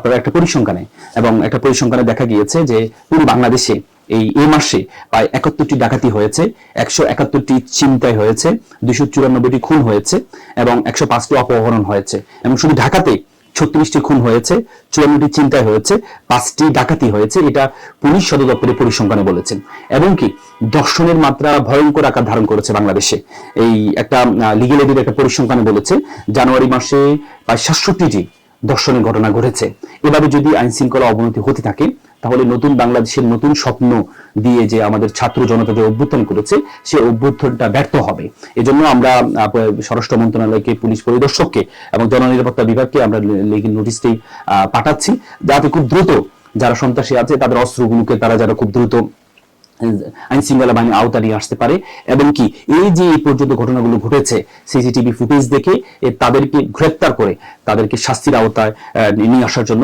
আপনারা একটা পরিসংখ্যানে, এবং একটা পরিসংখ্যানে দেখা গিয়েছে যে পুরো বাংলাদেশে এই মাসে প্রায় 71টি ডাকাতি হয়েছে, 171টি ছিনতাই হয়েছে, 294টি খুন হয়েছে এবং 105টি অপহরণ হয়েছে। এবং শুধু ঢাকাতে 36টি খুন হয়েছে, 54টি ছিনতাই হয়েছে, 5টি ডাকাতি হয়েছে। এটা পুলিশ সদর দপ্তরের পরিসংখ্যানে বলেছেন। এবং কি ধর্ষণের মাত্রা ভয়ঙ্কর আকার ধারণ করেছে বাংলাদেশে। এই একটা লিগেল এডের একটা পরিসংখ্যানে বলেছে জানুয়ারি মাসে প্রায় 67টি ধর্ষণের ঘটনা ঘটেছে। এভাবে যদি আইন শৃঙ্খলা অবনতি হতে থাকে তাহলে নতুন বাংলাদেশের নতুন স্বপ্ন দিয়ে যে আমাদের ছাত্র জনতা যে অভ্যুত্থান করেছে সেই অভ্যুত্থানটা ব্যর্থ হবে। এজন্য আমরা স্বরাষ্ট্র মন্ত্রণালয়কে, পুলিশ পরিদর্শককে এবং জননিরাপত্তা বিভাগকে আমরা লিগেল নোটিশটি পাঠাচ্ছি, যাতে খুব দ্রুত যারা সন্ত্রাসী আছে তাদের অস্ত্রগুলোকে তারা যারা খুব দ্রুত আইন শৃঙ্খলা বাহিনীর আওতা নিয়ে আসতে পারে। এবং কি এই যে এই পর্যন্ত ঘটনাগুলো ঘটেছে সিসিটিভি ফুটেজ দেখে তাদেরকে গ্রেপ্তার করে তাদেরকে শাস্তির আওতায় নিয়ে আসার জন্য